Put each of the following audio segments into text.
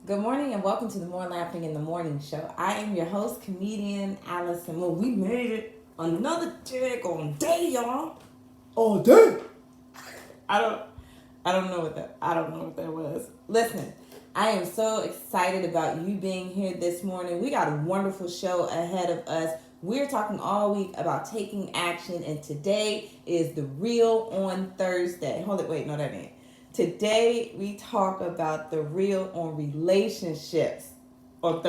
Good morning and welcome to the More Laughing in the Morning show. I am your host, comedian Allison. Well, we made it another daggone day, y'all. All day. I don't I don't know what that was. Listen, I am so excited about you being here this morning. We got a wonderful show ahead of us. We're talking all week about taking action, and today is the Real on Thursday. Hold it, wait, no, that ain't. Today we talk about the real on relationships on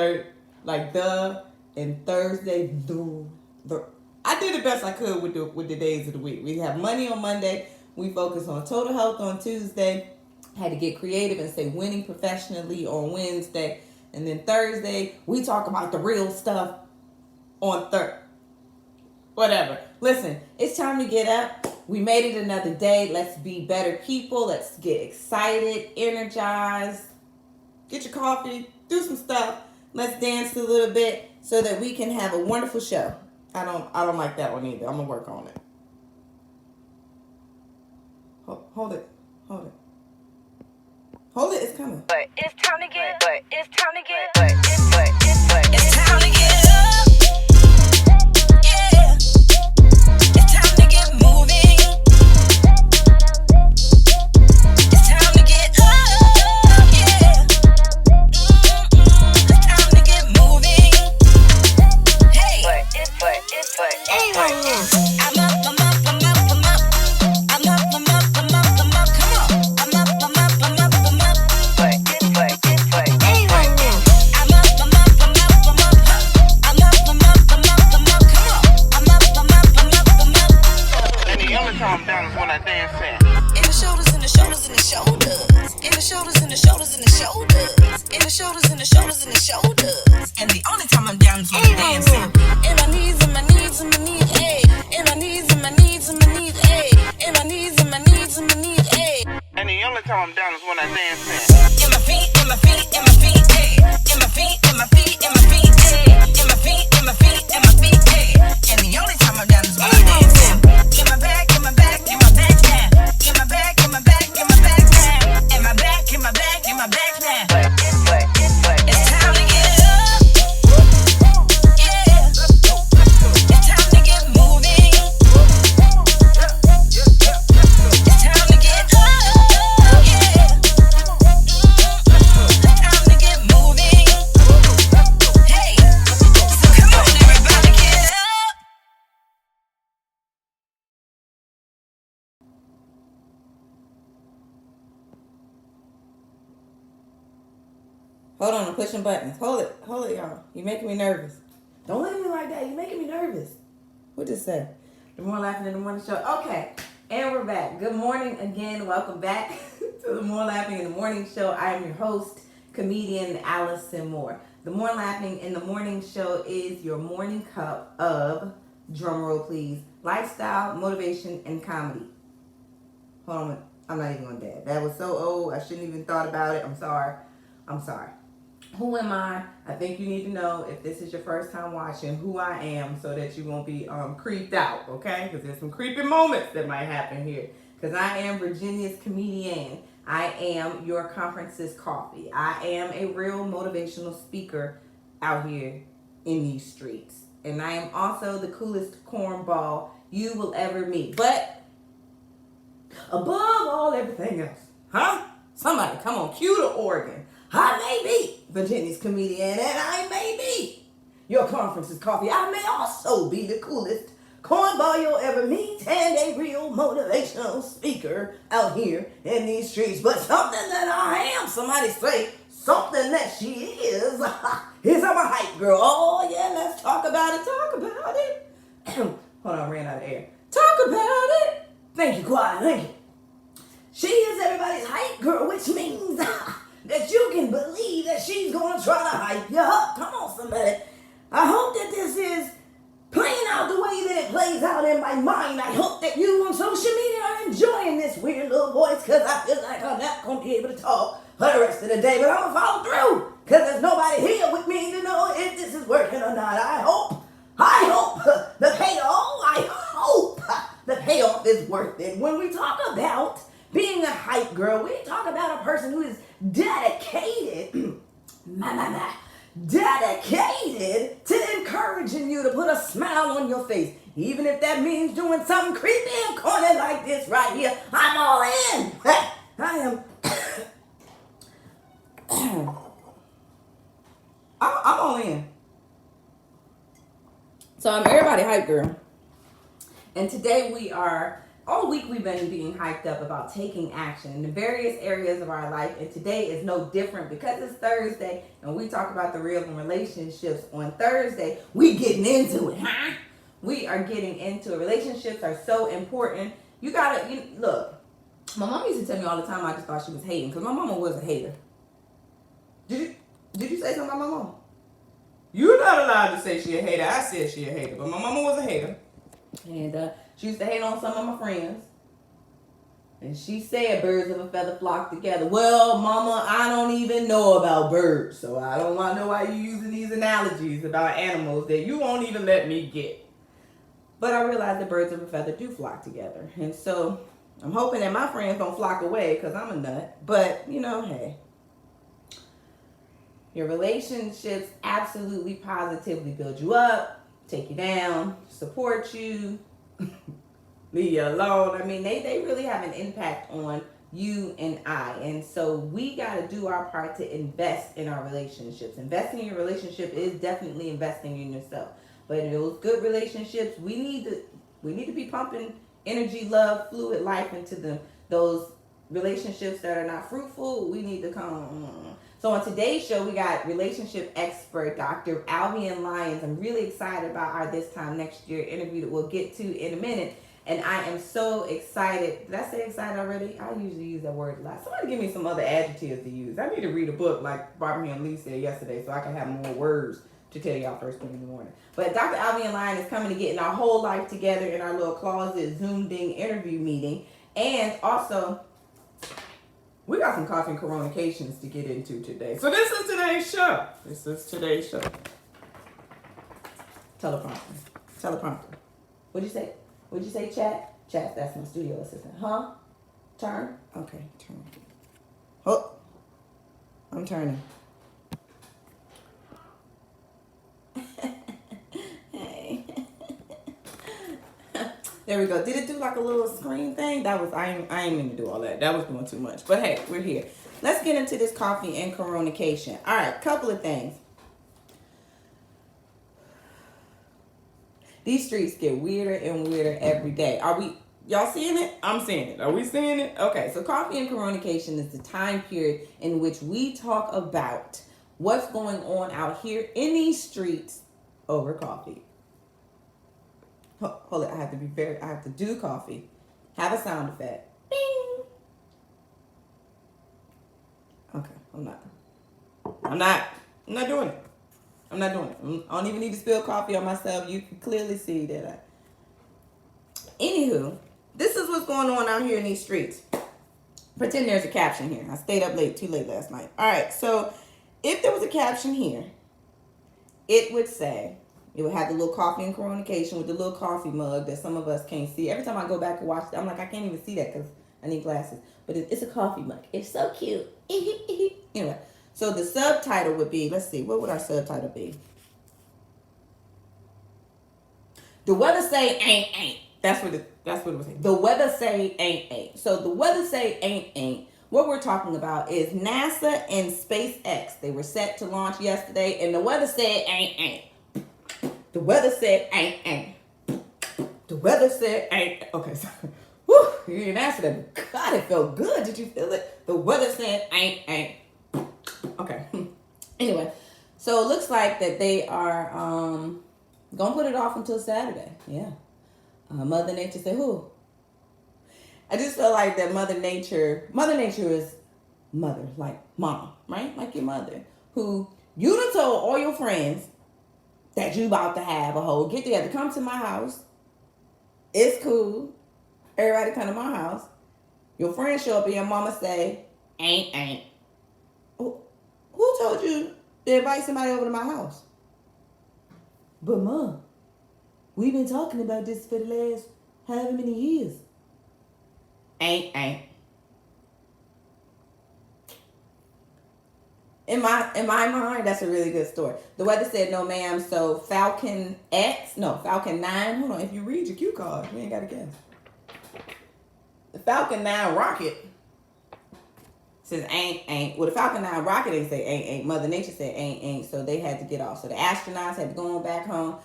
like the and Thursday the. I did the best I could with the days of the week. We have money on Monday. We focus on total health on Tuesday. Had to get creative and say winning professionally on Wednesday, and then Thursday we talk about the real stuff on whatever. Listen, it's time to get up. We made it another day. Let's be better people. Let's get excited, energized. Get your coffee, do some stuff. Let's dance a little bit so that we can have a wonderful show. I don't like that one either. I'm gonna work on it. Hold it. Hold it. Hold it, it's coming. But it's time to get, but it's time to get, but it's time to get up. Yeah. It's time to get moving. It's time to get up. Yeah. It's time to get moving. Hey. I'm up. I'm up. I'm up. I'm up. I'm up. I'm up. I'm up. I'm up. Come on. I'm up. I'm up. I'm up. I'm up. I'm up. I'm up. I'm up. I'm up. I'm up. I'm up. I'm up. I'm up. Come on. I'm up. I'm up. I'm up. I'm up. And the only time I'm down is when I dance in. In the shoulders, in the shoulders, in the shoulders. In the shoulders, in the shoulders, in the shoulders. In the shoulders, in the shoulders, in the shoulders. And the only time I'm down is when I'm dancing. In my knees, in my knees, in my knees, ayy. In my knees, in my knees, in my knees, ayy. In my knees, in my knees, in my knees, ayy. And the only time I'm down is when I dance in. In my feet, in my feet, in my feet, ayy. In my feet, in my feet, in my feet, ayy. In my feet, in my feet, in my feet, ayy. And the only time I'm down is when I'm dancing. In my back, in my back, in my back now. In my back, in my back, in my back now. In my back, in my back, in my back now. It's time to get up. Yeah. It's time to get moving. It's time to get up. Yeah. It's time to get moving. Hey. So come on, everybody, get up. Hold on, I'm pushing buttons. Hold it, y'all. You're making me nervous. Don't look at me like that. You're making me nervous. What this say? The More Laughing in the Morning show. Okay, and we're back. Good morning again. Welcome back to the More Laughing in the Morning show. I am your host, comedian Allison Moore. The More Laughing in the Morning show is your morning cup of, drumroll please, lifestyle, motivation, and comedy. Hold on, I'm not even gonna dab. That was so old. I shouldn't even thought about it. I'm sorry. Who am I? I think you need to know, if this is your first time watching, who I am, so that you won't be creeped out, okay? Because there's some creepy moments that might happen here. Because I am Virginia's comedian. I am your conference's coffee. I am a real motivational speaker out here in these streets. And I am also the coolest cornball you will ever meet. But above all everything else, huh? Somebody come on, cue the organ. I may be Virginia's comedian, and I may be your conference's coffee. I may also be the coolest cornball you'll ever meet and a real motivational speaker out here in these streets. But something that I am, somebody say, something that she is I'm a hype girl. Oh yeah, let's talk about it. Hold on, ran out of air. Talk about it. Thank you, quiet, thank you. She is everybody's hype girl, which means that you can believe that she's going to try to hype you up. Come on, somebody. I hope that this is playing out the way that it plays out in my mind. I hope that you on social media are enjoying this weird little voice, because I feel like I'm not going to be able to talk for the rest of the day. But I'm going to follow through, because there's nobody here with me to know if this is working or not. I hope the payoff is worth it. When we talk about being a hype girl, we talk about a person who is dedicated dedicated to encouraging you to put a smile on your face. Even if that means doing something creepy and corny like this right here, I'm all in. I am. I'm all in. So I'm everybody hype girl. And today all week we've been being hyped up about taking action in the various areas of our life. And today is no different because it's Thursday and we talk about the real relationships on Thursday. We getting into it, huh? We are getting into it. Relationships are so important. Look, my mom used to tell me all the time I just thought she was hating because my mama was a hater. Did you say something about my mom? You're not allowed to say she a hater. I said she a hater, but my mama was a hater. And she used to hate on some of my friends. And she said birds of a feather flock together. Well, mama, I don't even know about birds. So I don't want to know why you using these analogies about animals that you won't even let me get. But I realized that birds of a feather do flock together. And so I'm hoping that my friends don't flock away because I'm a nut. But, hey. Your relationships absolutely positively build you up, take you down, support you, leave you alone. I mean, they really have an impact on you and I. And so we got to do our part to invest in our relationships. Investing in your relationship is definitely investing in yourself. But in those good relationships, we need to be pumping energy, love, fluid life into them. Those relationships that are not fruitful, we need to come. So on today's show, we got relationship expert Dr. Alvean Lyons. I'm really excited about our This Time Next Year interview that we'll get to in a minute. And I am so excited. Did I say excited already? I usually use that word a lot. Somebody give me some other adjectives to use. I need to read a book like Barbara and Lee said yesterday so I can have more words to tell y'all first thing in the morning. But Dr. Alvean Lyons is coming to getting our whole life together in our little closet Zoom-ding interview meeting. And also, we got some coffee and communications to get into today. So this is today's show. Teleprompter. What'd you say, chat? Chat, that's my studio assistant. Huh? Turn? Okay, turn. Oh, I'm turning. Hey. There we go. Did it do like a little screen thing? I ain't mean to do all that. That was doing too much. But hey, we're here. Let's get into this coffee and communication. All right, couple of things. These streets get weirder and weirder every day. Y'all seeing it? I'm seeing it. Are we seeing it? Okay, so coffee and communication is the time period in which we talk about what's going on out here in these streets over coffee. Hold it, I have to do coffee. Have a sound effect. Bing. Okay, I'm not doing it. I don't even need to spill coffee on myself. You can clearly see that Anywho, this is what's going on out here in these streets. Pretend there's a caption here. I stayed up too late last night. All right, so if there was a caption here, it would have the little coffee and communication with the little coffee mug that some of us can't see. Every time I go back and watch it, I'm like, I can't even see that because I need glasses. But it's a coffee mug. It's so cute. Anyway. So the subtitle would be, let's see, what would our subtitle be? The weather say ain't. That's what it was saying. The weather say ain't. So the weather say ain't. What we're talking about is NASA and SpaceX. They were set to launch yesterday, and the weather said ain't. The weather said ain't. The weather said ain't. Okay, sorry. Whew, you didn't answer that. God, it felt good. Did you feel it? The weather said ain't. Okay. Anyway, so it looks like that they are gonna put it off until Saturday. Yeah. Mother Nature said who? I just feel like that Mother Nature is mother, like mom, right? Like your mother, who you done told all your friends that you about to have a whole get together. Come to my house. It's cool. Everybody come to my house. Your friends show up and your mama say, ain't. Who told you to invite somebody over to my house? But Mom, we've been talking about this for the last however many years. Ain't. In my mind, that's a really good story. The weather said no, ma'am. So Falcon 9. Hold on, if you read your cue card, you ain't got to guess. The Falcon 9 rocket says ain't. Well, the Falcon 9 rocket didn't say ain't. Mother Nature said ain't. So they had to get off. So the astronauts had to go on back home.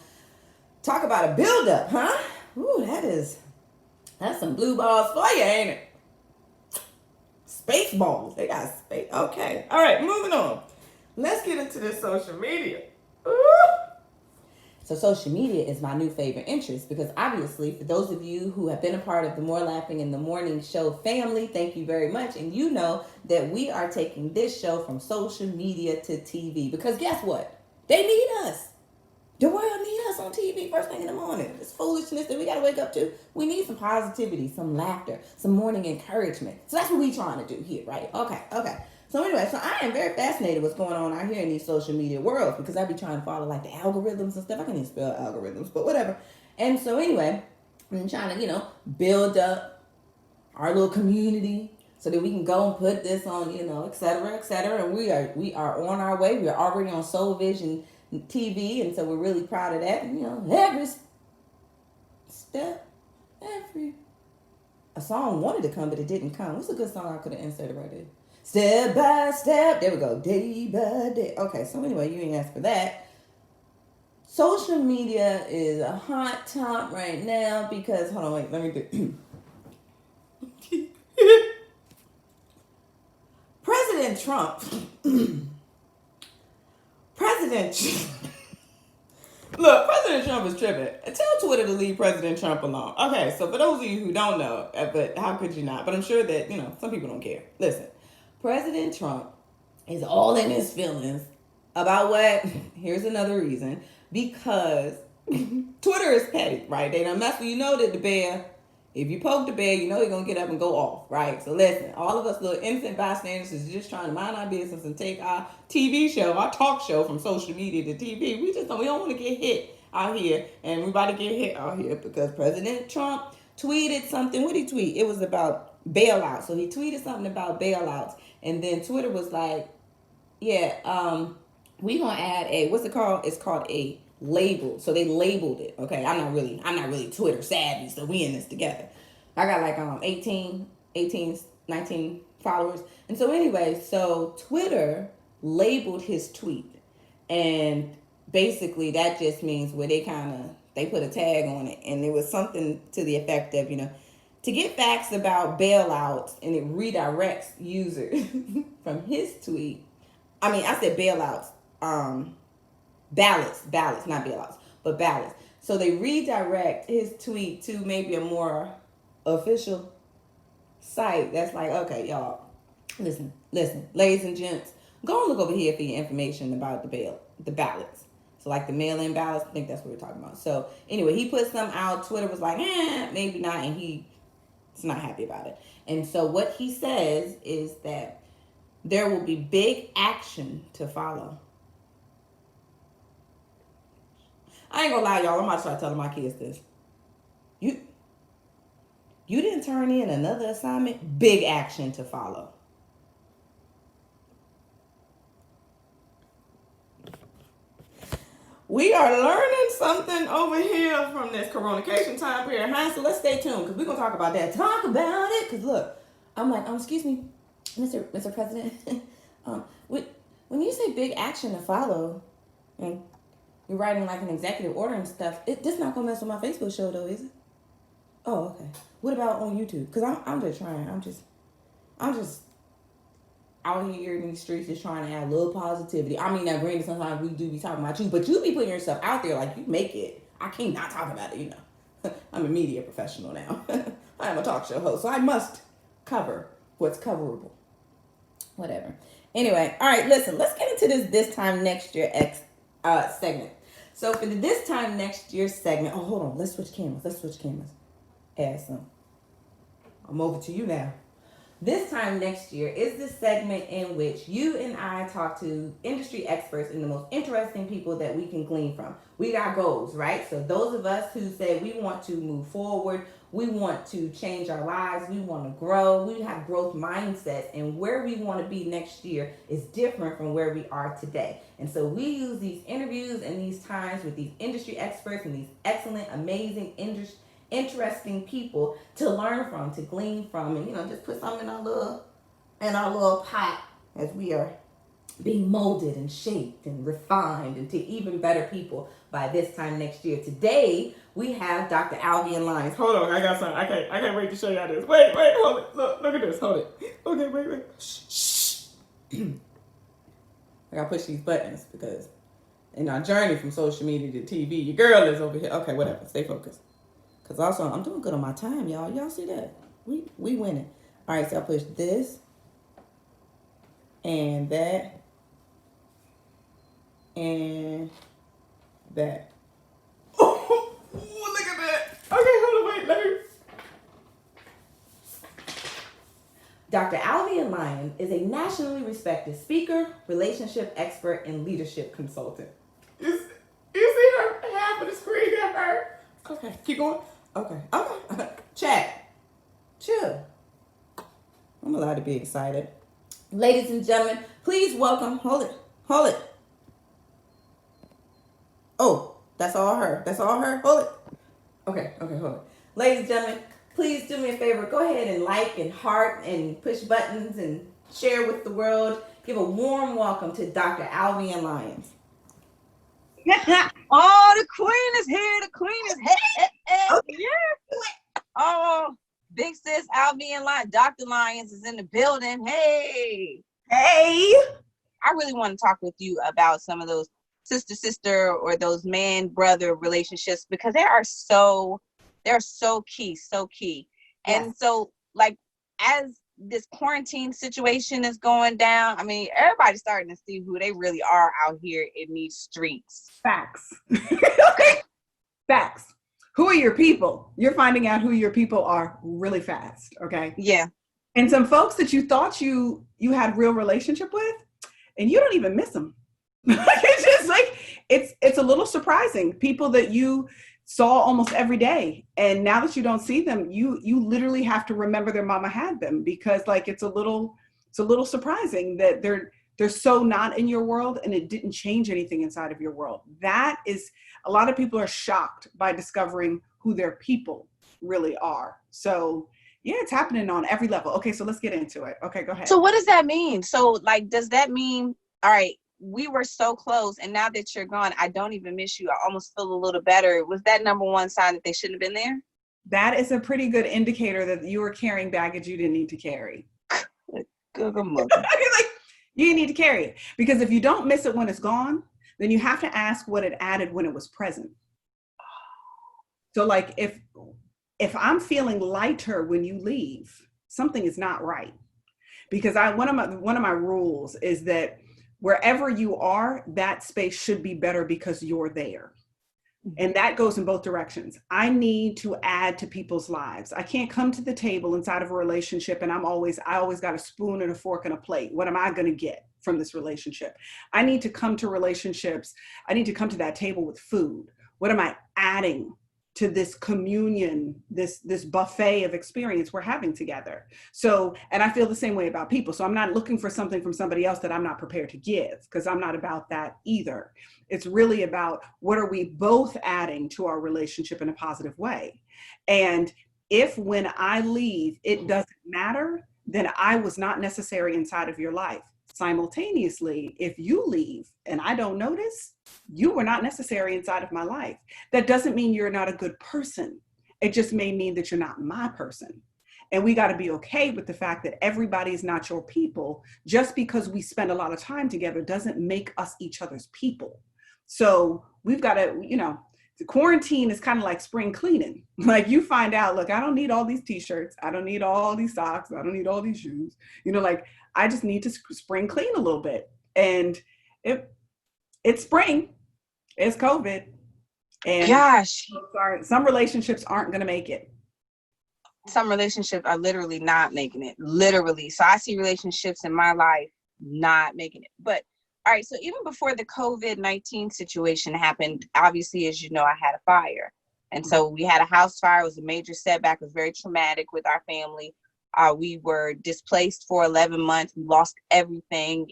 Talk about a buildup, huh? Ooh, that's some blue balls for you, ain't it? Space balls. They got space. Okay. All right, moving on. Let's get into this social media. Ooh. So social media is my new favorite interest because obviously for those of you who have been a part of the More Laughing in the Morning show family, thank you very much. And you know that we are taking this show from social media to TV because guess what? They need us. The world need us on TV first thing in the morning. This foolishness that we got to wake up to. We need some positivity, some laughter, some morning encouragement. So that's what we trying to do here, right? Okay. So anyway, so I am very fascinated what's going on out here in these social media worlds because I be trying to follow like the algorithms and stuff. I can't even spell algorithms, but whatever. And so anyway, I'm trying to, build up our little community so that we can go and put this on, et cetera, et cetera. And we are on our way. We are already on Soul Vision TV, and so we're really proud of that. And, every step, a song wanted to come, but it didn't come. What's a good song I could have inserted right there? Step by step. There we go. Day by day. Okay, so anyway, you ain't asked for that. Social media is a hot top right now because, hold on, wait, let me do. President Trump. Look, President Trump is tripping. Tell Twitter to leave President Trump alone. Okay, so for those of you who don't know, but how could you not? But I'm sure that, some people don't care. Listen, President Trump is all in his feelings about what? Here's another reason. Because Twitter is petty, right? They don't mess with, that the bear, if you poke the bear, he's going to get up and go off, right? So listen, all of us little innocent bystanders is just trying to mind our business and take our TV show, our talk show from social media to TV. We don't want to get hit out here, and we about to get hit out here because President Trump tweeted something. What did he tweet? It was about bailouts. So he tweeted something about bailouts, and then Twitter was like, yeah, we going to add a, what's it called? It's called a label. So they labeled it. Okay, I'm not really Twitter savvy, so we in this together. I got like 18, 19 followers. And so anyway, so Twitter labeled his tweet. And basically that just means where they put a tag on it. And it was something to the effect of, to get facts about bailouts, and it redirects users from his tweet. I said bailouts. Ballots, not bailouts, but ballots. So they redirect his tweet to maybe a more official site that's like, okay, y'all, listen, ladies and gents, go and look over here for your information about the ballots. So like the mail-in ballots, I think that's what we're talking about. So anyway, he put some out. Twitter was like, maybe not, and he's not happy about it. And so what he says is that there will be big action to follow. I ain't gonna lie, y'all. I'm about to start telling my kids this. You didn't turn in another assignment. Big action to follow. We are learning something over here from this coronation time period, huh? So let's stay tuned because we're gonna talk about that. Talk about it, because look, I'm like, excuse me, Mr. President. When you say big action to follow, and you're writing like an executive order and stuff, this not gonna mess with my Facebook show though, is it? Oh, okay. What about on YouTube? Because I'm just trying. I'm just out here in these streets just trying to add a little positivity. Now granted, sometimes we do be talking about you, but you be putting yourself out there like you make it. I can't not talk about it, I'm a media professional now. I am a talk show host, so I must cover what's coverable. Whatever. Anyway, all right, listen, let's get into this time next year segment. So for the this time next year segment, hold on, let's switch cameras. Awesome. I'm over to you now. This time next year is the segment in which you and I talk to industry experts and the most interesting people that we can glean from. We got goals, right? So those of us who say we want to move forward We want to change our lives. We want to grow. We have growth mindsets. And where we want to be next year is different from where we are today. And so we use these interviews and these times with these industry experts and these excellent, amazing, interesting people to learn from, to glean from, and just put something in our little pot as we are being molded and shaped and refined into even better people by this time next year. Today we have Dr. Alvean Lyons. Hold on, I got something. I can't wait to show y'all this. Wait, hold it. Look at this. Hold it. Okay, wait. Shh. I gotta push these buttons because in our journey from social media to TV, your girl is over here. Okay, whatever. Stay focused. Cause also I'm doing good on my time, y'all. Y'all see that? We winning. All right, so I push this and that. And that. Oh, look at that. Okay, hold on, wait, let me. Dr. Alvean Lyons is a nationally respected speaker, relationship expert, and leadership consultant. You see her? Half of the screen got her. Okay, keep going. Okay. Chat. Chill. I'm allowed to be excited. Ladies and gentlemen, please welcome. Hold it. Oh, that's all her. Hold it. Okay, hold it. Ladies and gentlemen, please do me a favor. Go ahead and like and heart and push buttons and share with the world. Give a warm welcome to Dr. Alvean Lyons. Oh, the queen is here. The queen is here. Okay. Yeah. Oh, big sis Alvean Lyons. Dr. Lyons is in the building. Hey. I really want to talk with you about some of those sister or those man-brother relationships because they're so key. Yes. And so, like, as this quarantine situation is going down, I mean, everybody's starting to see who they really are out here in these streets. Facts. Facts. Who are your people? You're finding out who your people are really fast, okay? Yeah. And some folks that you thought you had real relationship with, and you don't even miss them. It's just like, it's a little surprising. People that you saw almost every day, and now that you don't see them, you literally have to remember their mama had them, because like it's a little surprising that they're so not in your world and it didn't change anything inside of your world. That is, a lot of people are shocked by discovering who their people really are. So yeah, it's happening on every level. Okay, so let's get into it. Okay, go ahead. So what does that mean? So like, does that mean, all right, we were so close, and now that you're gone, I don't even miss you. I almost feel a little better. Was that number one sign that they shouldn't have been there? That is a pretty good indicator that you were carrying baggage you didn't need to carry. Good mother. Like, you need to carry it, because if you don't miss it when it's gone, then you have to ask what it added when it was present. So like, if I'm feeling lighter when you leave, something is not right. Because one of my rules is that wherever you are, that space should be better because you're there. And that goes in both directions. I need to add to people's lives. I can't come to the table inside of a relationship and I always got a spoon and a fork and a plate. What am I going to get from this relationship? I need to come to relationships. I need to come to that table with food. What am I adding to this communion, this buffet of experience we're having together? So, and I feel the same way about people. So I'm not looking for something from somebody else that I'm not prepared to give, because I'm not about that either. It's really about what are we both adding to our relationship in a positive way. And if when I leave, it doesn't matter, then I was not necessary inside of your life. Simultaneously, if you leave and I don't notice, you were not necessary inside of my life. That doesn't mean you're not a good person. It just may mean that you're not my person. And we got to be okay with the fact that everybody's not your people. Just because we spend a lot of time together doesn't make us each other's people. So we've got to, the quarantine is kind of like spring cleaning. Like, you find out, look, I don't need all these t-shirts. I don't need all these socks. I don't need all these shoes. Like, I just need to spring clean a little bit. And it's spring. It's COVID. And gosh, some relationships aren't going to make it. Some relationships are literally not making it. Literally. So I see relationships in my life not making it. But all right, so even before the COVID-19 situation happened, obviously, as you know, I had a fire. And so we had a house fire. It was a major setback. It was very traumatic with our family. We were displaced for 11 months. We lost everything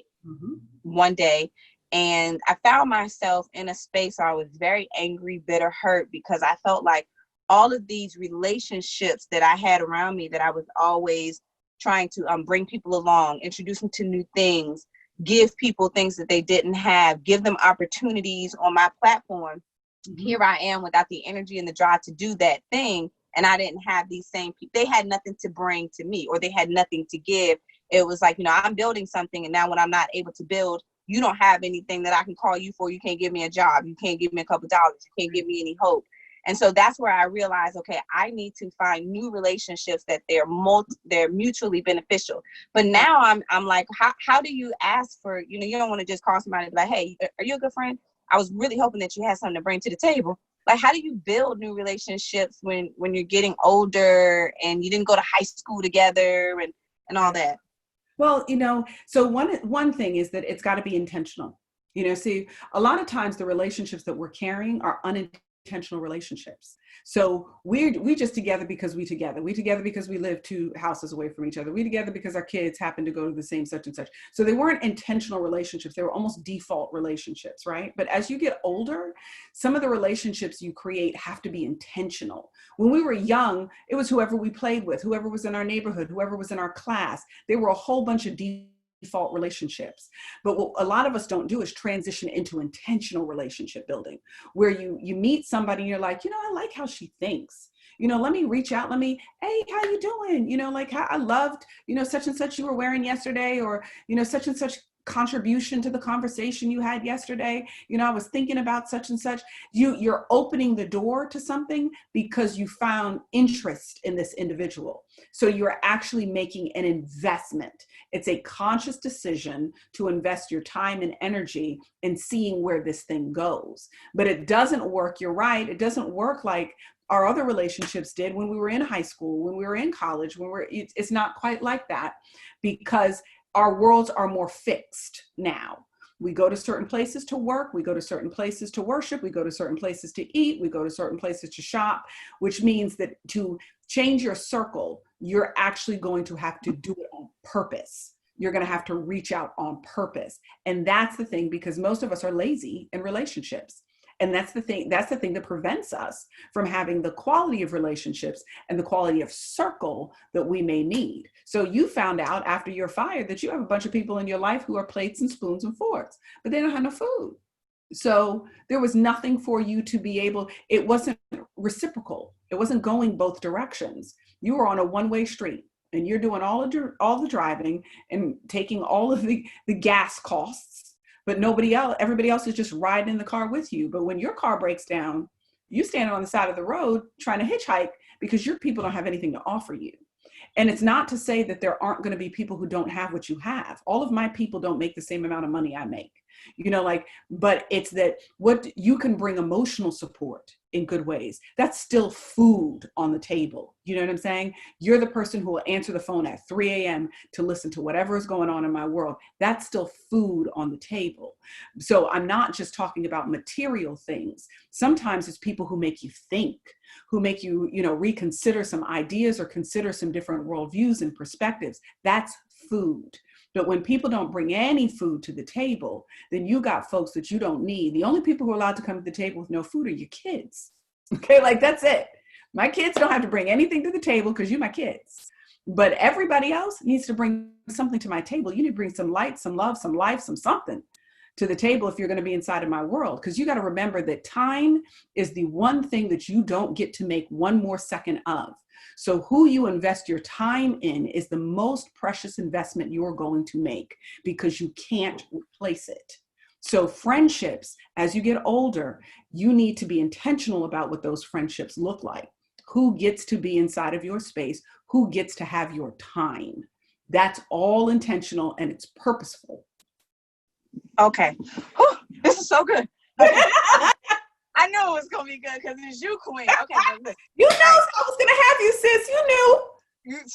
one day. And I found myself in a space where I was very angry, bitter, hurt, because I felt like all of these relationships that I had around me, that I was always trying to bring people along, introduce them to new things, give people things that they didn't have, give them opportunities on my platform. Here I am without the energy and the drive to do that thing. And I didn't have these same people. They had nothing to bring to me, or they had nothing to give. It was like, I'm building something. And now when I'm not able to build, you don't have anything that I can call you for. You can't give me a job. You can't give me a couple of dollars. You can't give me any hope. And so that's where I realized, okay, I need to find new relationships that they're mutually beneficial. But now I'm like, how do you ask for, you don't want to just call somebody and be like, hey, are you a good friend? I was really hoping that you had something to bring to the table. Like, how do you build new relationships when you're getting older and you didn't go to high school together and all that? Well, so one thing is that it's got to be intentional. See, a lot of times the relationships that we're carrying are unintentional relationships. So we just together because we together. We together because we live 2 houses away from each other. We together because our kids happen to go to the same such and such. So they weren't intentional relationships. They were almost default relationships, right? But as you get older, some of the relationships you create have to be intentional. When we were young, it was whoever we played with, whoever was in our neighborhood, whoever was in our class. They were a whole bunch of default relationships. But what a lot of us don't do is transition into intentional relationship building, where you meet somebody and you're like, I like how she thinks. Let me reach out. Hey, how you doing? Like, how I loved, such and such you were wearing yesterday, or, such and such contribution to the conversation you had yesterday. I was thinking about such and such. You're opening the door to something because you found interest in this individual. So you're actually making an investment. It's a conscious decision to invest your time and energy in seeing where this thing goes. But it doesn't work. You're right. It doesn't work like our other relationships did when we were in high school, when we were in college, it's not quite like that, because our worlds are more fixed now. We go to certain places to work, we go to certain places to worship, we go to certain places to eat, we go to certain places to shop, which means that to change your circle, you're actually going to have to do it on purpose. You're going to have to reach out on purpose. And that's the thing, because most of us are lazy in relationships. And that's the thing that prevents us from having the quality of relationships and the quality of circle that we may need. So you found out after you're fired that you have a bunch of people in your life who are plates and spoons and forks, but they don't have no food. So there was nothing for you to be able, it wasn't reciprocal. It wasn't going both directions. You were on a one-way street and you're doing all the driving and taking all of the gas costs. But everybody else is just riding in the car with you. But when your car breaks down, you stand on the side of the road trying to hitchhike because your people don't have anything to offer you. And it's not to say that there aren't going to be people who don't have what you have. All of my people don't make the same amount of money I make, but it's that what you can bring emotional support in good ways. That's still food on the table. You know what I'm saying? You're the person who will answer the phone at 3 a.m. to listen to whatever is going on in my world. That's still food on the table. So I'm not just talking about material things. Sometimes it's people who make you think, who make you, reconsider some ideas or consider some different worldviews and perspectives. That's food. But when people don't bring any food to the table, then you got folks that you don't need. The only people who are allowed to come to the table with no food are your kids. Okay, like that's it. My kids don't have to bring anything to the table because you're my kids. But everybody else needs to bring something to my table. You need to bring some light, some love, some life, some something to the table if you're going to be inside of my world. Because you got to remember that time is the one thing that you don't get to make one more second of. So who you invest your time in is the most precious investment you're going to make, because you can't replace it. So friendships, as you get older, you need to be intentional about what those friendships look like. Who gets to be inside of your space? Who gets to have your time? That's all intentional and it's purposeful. Okay. Whew, this is so good. Okay. I knew it was going to be good because it's you, Queen. Okay. You know I was going to have you, sis. You knew.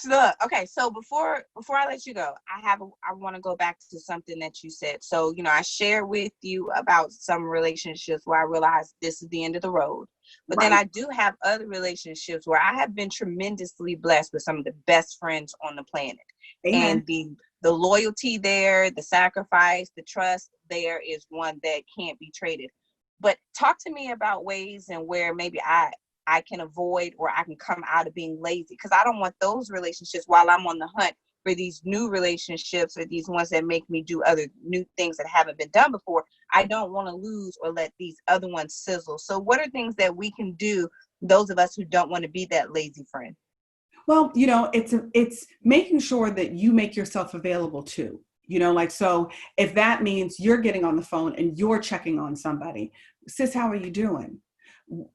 Look, okay. So before I let you go, I want to go back to something that you said. So, I shared with you about some relationships where I realized this is the end of the road. But then I do have other relationships where I have been tremendously blessed with some of the best friends on the planet. Amen. And the loyalty there, the sacrifice, the trust there is one that can't be traded. But talk to me about ways and where maybe I can avoid or I can come out of being lazy, because I don't want those relationships while I'm on the hunt for these new relationships or these ones that make me do other new things that haven't been done before. I don't want to lose or let these other ones sizzle. So what are things that we can do, those of us who don't want to be that lazy friend? Well, it's making sure that you make yourself available too. So if that means you're getting on the phone and you're checking on somebody, sis, how are you doing?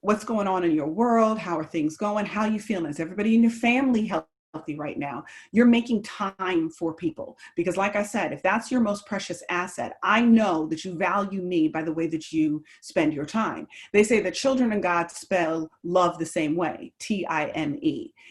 What's going on in your world? How are things going? How are you feeling? Is everybody in your family healthy right now? You're making time for people, because like I said, if that's your most precious asset, I know that you value me by the way that you spend your time. They say that children and God spell love the same way, Time.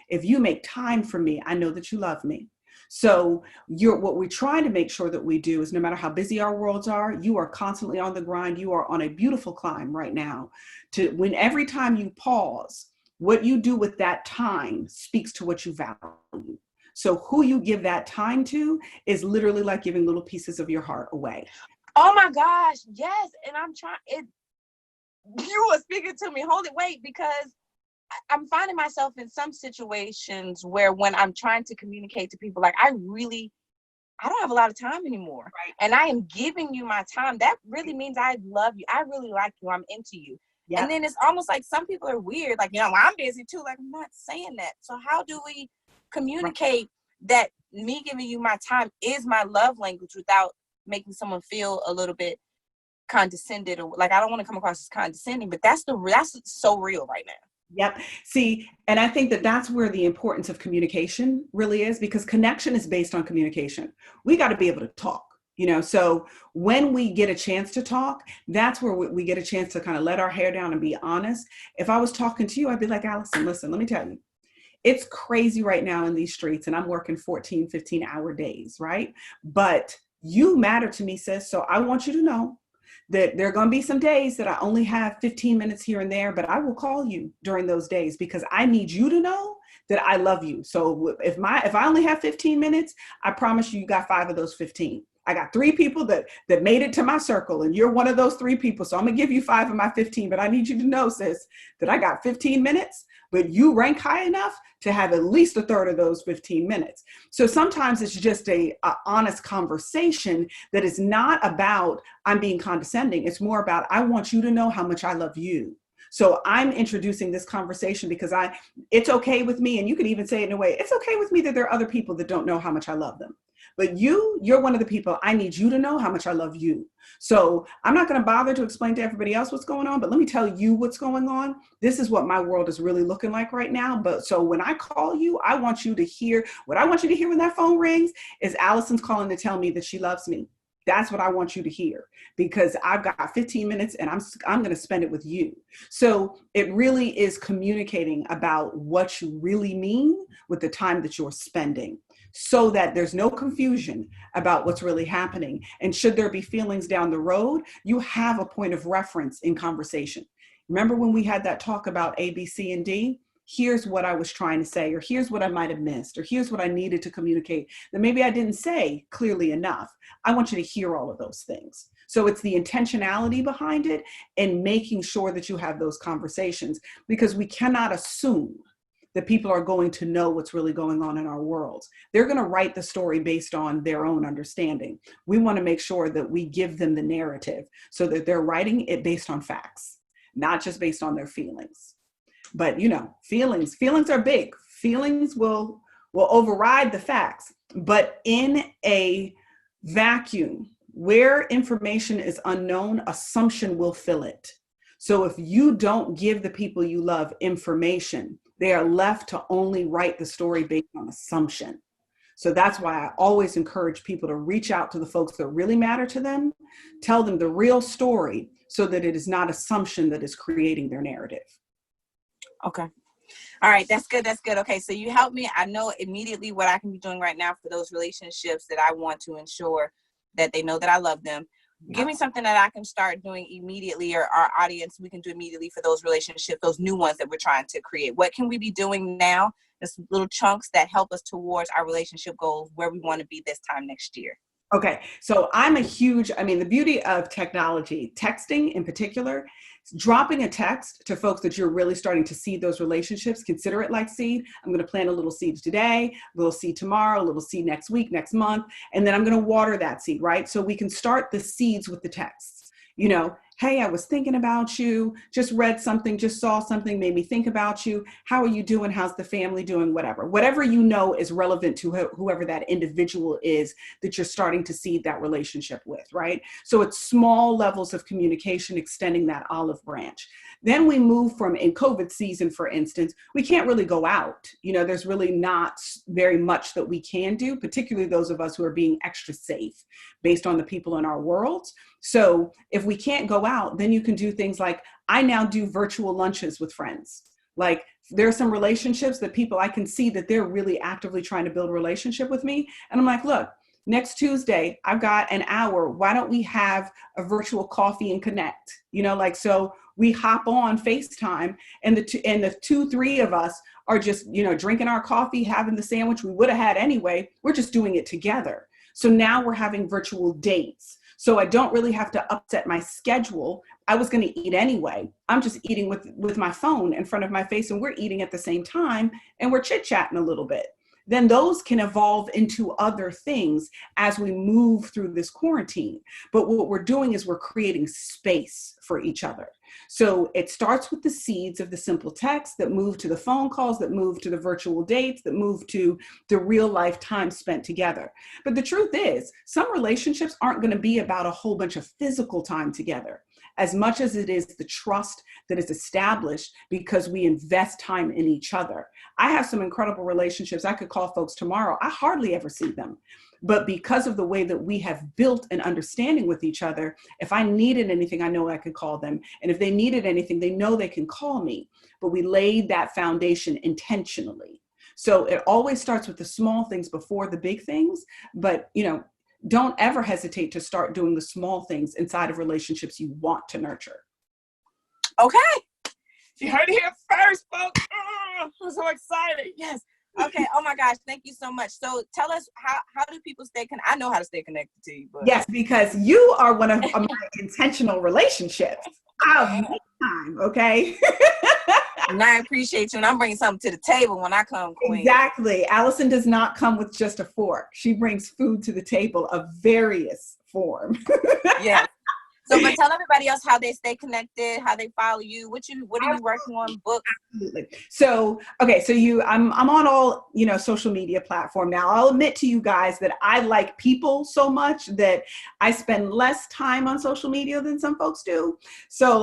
If you make time for me, I know that you love me. So what we try to make sure that we do is, no matter how busy our worlds are, you are constantly on the grind. You are on a beautiful climb right now. When every time you pause, what you do with that time speaks to what you value. So who you give that time to is literally like giving little pieces of your heart away. Oh my gosh, yes. And I'm trying it. You are speaking to me. Hold it, wait, because I'm finding myself in some situations where when I'm trying to communicate to people, like I don't have a lot of time anymore. Right. And I am giving you my time. That really means I love you. I really like you. I'm into you. Yep. And then it's almost like some people are weird. Like, well, I'm busy too. Like, I'm not saying that. So how do we communicate that me giving you my time is my love language without making someone feel a little bit condescended, or like I don't want to come across as condescending, but that's so real right now. Yep. See, and I think that that's where the importance of communication really is, because connection is based on communication. We got to be able to talk, so when we get a chance to talk, that's where we get a chance to kind of let our hair down and be honest. If I was talking to you, I'd be like, Allison, listen, let me tell you, it's crazy right now in these streets and I'm working 14, 15-hour days, right? But you matter to me, sis. So I want you to know that there are going to be some days that I only have 15 minutes here and there, but I will call you during those days because I need you to know that I love you. So if I only have 15 minutes, I promise you got 5 of those 15. I got 3 people that made it to my circle, and you're one of those 3 people. So I'm gonna give you 5 of my 15, but I need you to know, sis, that I got 15 minutes, but you rank high enough to have at least a third of those 15 minutes. So sometimes it's just a honest conversation that is not about I'm being condescending. It's more about I want you to know how much I love you. So I'm introducing this conversation because it's okay with me, and you could even say it in a way, it's okay with me that there are other people that don't know how much I love them. But you're one of the people I need you to know how much I love you. So I'm not going to bother to explain to everybody else what's going on, but let me tell you what's going on. This is what my world is really looking like right now. But so when I call you, I want you to hear, what I want you to hear when that phone rings is Allison's calling to tell me that she loves me. That's what I want you to hear, because I've got 15 minutes and I'm going to spend it with you. So it really is communicating about what you really mean with the time that you're spending, so that there's no confusion about what's really happening. And should there be feelings down the road, you have a point of reference in conversation. Remember when we had that talk about A, B, C, and D? Here's what I was trying to say, or here's what I might have missed, or here's what I needed to communicate that maybe I didn't say clearly enough. I want you to hear all of those things. So it's the intentionality behind it and making sure that you have those conversations, because we cannot assume that people are going to know what's really going on in our worlds. They're going to write the story based on their own understanding. We want to make sure that we give them the narrative so that they're writing it based on facts, not just based on their feelings. But feelings are big. Feelings will override the facts. But in a vacuum where information is unknown, assumption will fill it. So if you don't give the people you love information, they are left to only write the story based on assumption. So that's why I always encourage people to reach out to the folks that really matter to them, tell them the real story so that it is not assumption that is creating their narrative. Okay. All right. That's good. That's good. Okay. So you helped me. I know immediately what I can be doing right now for those relationships that I want to ensure that they know that I love them. Give me something that I can start doing immediately, or our audience, we can do immediately for those relationships, those new ones that we're trying to create. What can we be doing now? Just little chunks that help us towards our relationship goals, where we want to be this time next year. Okay, so the beauty of technology, texting in particular, dropping a text to folks that you're really starting to see those relationships, consider it like seed. I'm going to plant a little seed today, a little seed tomorrow, a little seed next week, next month, and then I'm going to water that seed, right? So we can start the seeds with the texts. Hey, I was thinking about you, just read something, just saw something, made me think about you. How are you doing? How's the family doing? Whatever is relevant to whoever that individual is that you're starting to see that relationship with, right? So it's small levels of communication, extending that olive branch. Then we move from, in COVID season, for instance, we can't really go out. There's really not very much that we can do, particularly those of us who are being extra safe based on the people in our world. So if we can't go out, then you can do things like, I now do virtual lunches with friends. Like, there are some relationships that people, I can see that they're really actively trying to build a relationship with me. And I'm like, look, next Tuesday, I've got an hour. Why don't we have a virtual coffee and connect? So we hop on FaceTime, and the two, three of us are just, drinking our coffee, having the sandwich we would have had anyway. We're just doing it together. So now we're having virtual dates. So I don't really have to upset my schedule. I was going to eat anyway. I'm just eating with my phone in front of my face, and we're eating at the same time, and we're chit-chatting a little bit. Then those can evolve into other things as we move through this quarantine. But what we're doing is we're creating space for each other. So it starts with the seeds of the simple text that move to the phone calls, that move to the virtual dates, that move to the real life time spent together. But the truth is, some relationships aren't going to be about a whole bunch of physical time together, as much as it is the trust that is established because we invest time in each other. I have some incredible relationships. I could call folks tomorrow. I hardly ever see them. But because of the way that we have built an understanding with each other, if I needed anything, I know I could call them. And if they needed anything, they know they can call me. But we laid that foundation intentionally. So it always starts with the small things before the big things. But, don't ever hesitate to start doing the small things inside of relationships you want to nurture. Okay. You heard it here first, folks. I'm so excited. Yes. Okay. Oh my gosh. Thank you so much. So tell us, how do people stay connected? I know how to stay connected to you. But... Yes, because you are one of my intentional relationships. I'll make time, okay? And I appreciate you, and I'm bringing something to the table when I come, Queen. Exactly. Allison does not come with just a fork. She brings food to the table of various form. Yes. So, but tell everybody else how they stay connected, how they follow you. What are you working on? Books? Absolutely. So, okay. So I'm on all, social media platform now. I'll admit to you guys that I like people so much that I spend less time on social media than some folks do. So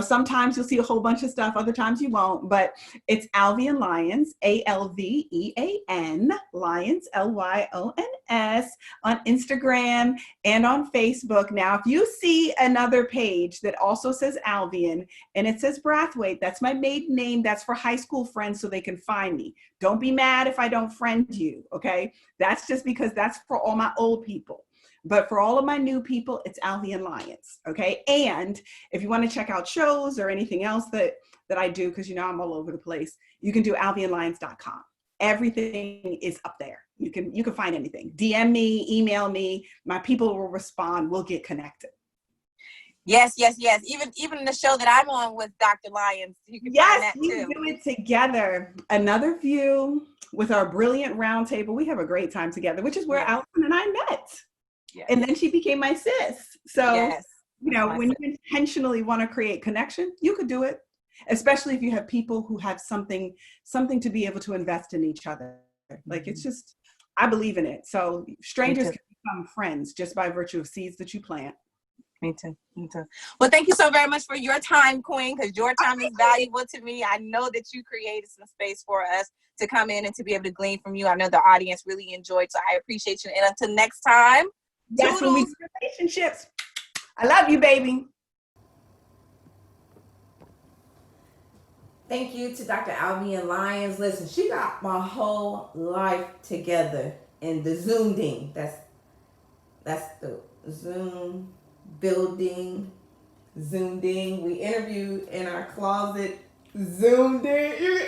sometimes you'll see a whole bunch of stuff. Other times you won't, but it's Alvean Lyons, Alvean Lyons, Lyons on Instagram and on Facebook. Now, if you see another page that also says Alvean and it says Brathwaite, that's my maiden name. That's for high school friends so they can find me. Don't be mad if I don't friend you, okay? That's just because that's for all my old people. But for all of my new people, it's Alvean Lyons, okay? And if you want to check out shows or anything else that I do, because I'm all over the place, you can do alveanlyons.com. Everything is up there. You can find anything. DM me, email me. My people will respond. We'll get connected. Yes. Even the show that I'm on with Dr. Lyons, you can find that too. Yes, we do it together. Another view with our brilliant roundtable. We have a great time together, which is where Allison and I met. Yes. And then she became my sis. So, when you intentionally want to create connection, you could do it, especially if you have people who have something to be able to invest in each other. Like, it's just, I believe in it. So strangers can become friends just by virtue of seeds that you plant. Me too. Well, thank you so very much for your time, Queen, because your time is valuable to me. I know that you created some space for us to come in and to be able to glean from you. I know the audience really enjoyed, so I appreciate you. And until next time, yes, when we do relationships. I love you, baby. Thank you to Dr. Alvean Lyons. Listen, she got my whole life together in the Zoom ding. That's the Zoom building, zoomed in. We interviewed in our closet, zoomed in.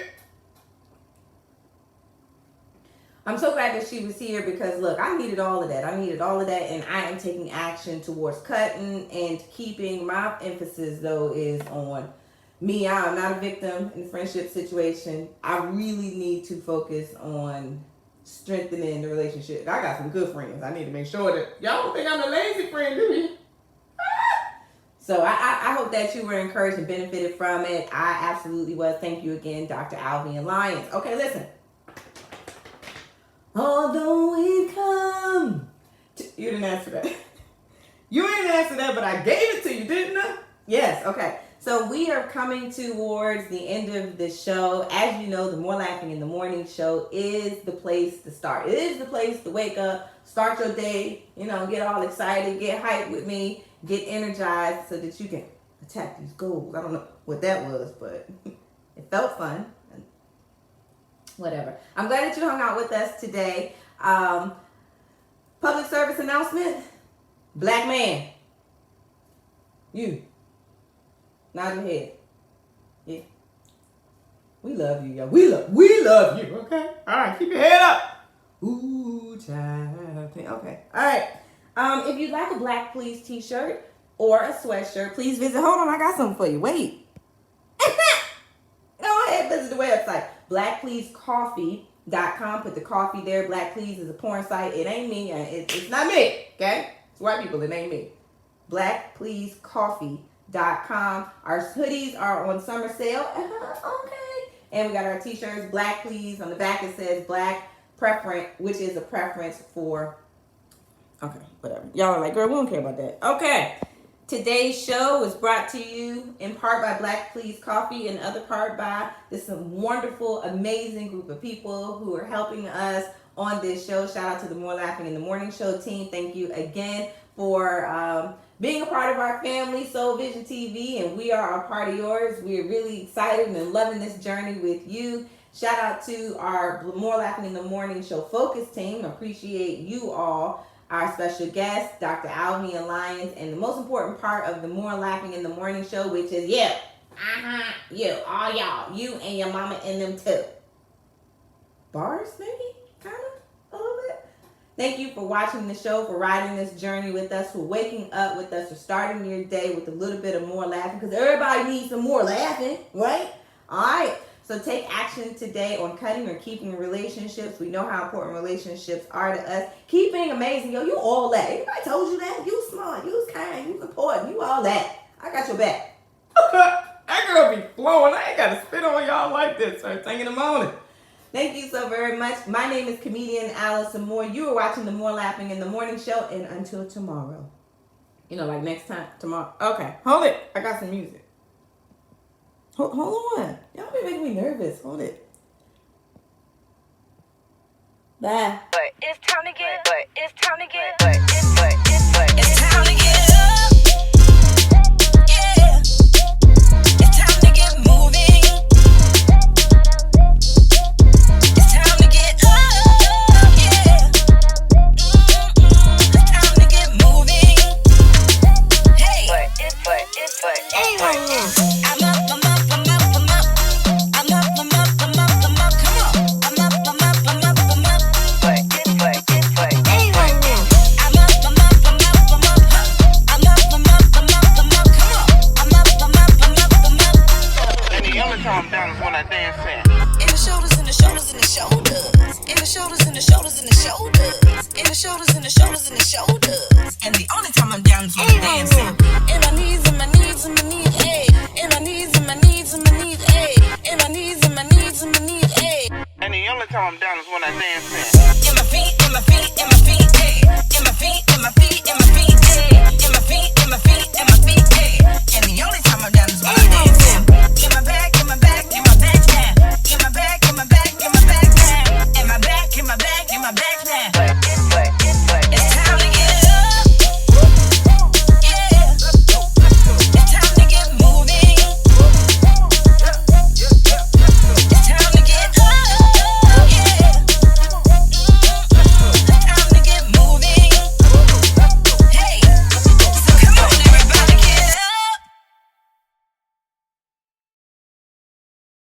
I'm so glad that she was here because look, I needed all of that. And I am taking action towards cutting and keeping. My emphasis though is on me. I am not a victim in the friendship situation. I really need to focus on strengthening the relationship. I got some good friends. I need to make sure that y'all don't think I'm a lazy friend, do you? So I hope that you were encouraged and benefited from it. I absolutely was. Thank you again, Dr. Alvean Lyons. Okay, listen. Although we've come to, you didn't answer that. You didn't answer that, but I gave it to you, didn't I? Yes, okay. So we are coming towards the end of the show. As you know, the More Laughing in the Morning show is the place to start. It is the place to wake up, start your day, get all excited, get hyped with me, get energized so that you can attack these goals. I don't know what that was, but it felt fun. Whatever. I'm glad that you hung out with us today. Public service announcement. Black man. You. Nod your head. Yeah. We love you, y'all. We love you, okay? All right, keep your head up. Ooh, child. Okay. All right. If you'd like a Black Please t-shirt or a sweatshirt, please visit. Hold on, I got something for you. Wait. Go ahead, visit the website. BlackPleaseCoffee.com. Put the coffee there. Black Please is a porn site. It ain't me. It's not me. Okay? It's white people. It ain't me. BlackPleaseCoffee.com. Our hoodies are on summer sale. Okay. And we got our t-shirts. Black Please. On the back it says Black Preference, which is a preference for... Okay, whatever. Y'all are like, girl, we don't care about that. Okay. Today's show was brought to you in part by Black Please Coffee and other part by this wonderful, amazing group of people who are helping us on this show. Shout out to the More Laughing in the Morning show team. Thank you again for being a part of our family, Soul Vision TV, and we are a part of yours. We are really excited and loving this journey with you. Shout out to our More Laughing in the Morning show focus team. Appreciate you all. Our special guest, Dr. Alvean Lyons, and the most important part of the More Laughing in the Morning show, which is you. You, all y'all. You and your mama and them too. Bars, maybe? Kind of? A little bit? Thank you for watching the show, for riding this journey with us, for waking up with us, for starting your day with a little bit of more laughing, because everybody needs some more laughing, right? All right. So take action today on cutting or keeping relationships. We know how important relationships are to us. Keep being amazing. Yo, you all that. Anybody told you that? You smart. You kind. You important. You all that. I got your back. That girl be flowing. I ain't got to spit on y'all like this first thing in the morning. Thank you so very much. My name is comedian Allison Moore. You are watching the More Laughing in the Morning show. And until tomorrow. Like next time. Tomorrow. Okay. Hold it. I got some music. Hold on. Y'all be making me nervous. Hold it. Bye. But it's time to get up. It's time to get up. It's time to get up. Yeah. It's time to get moving. It's time to get up. Yeah. It's time to get moving. Hey. I'm up. And the only time I'm down is when I'm dancing. In my knees, in my knees, in my knees, ayy. In my knees, in my knees, in my knees, ayy. In my knees, in my knees, in my knees, ayy. And the only time I'm down is when I dance in. In my feet, in my feet, in my feet, ayy. In my feet, in my feet, in my feet, ayy. In my feet, in my feet, in my feet, ayy. And the only time I'm down is when I'm dancing. In my back, in my back, in my back, now. In my back, in my back, in my back, now. In my back, in my back, in my back.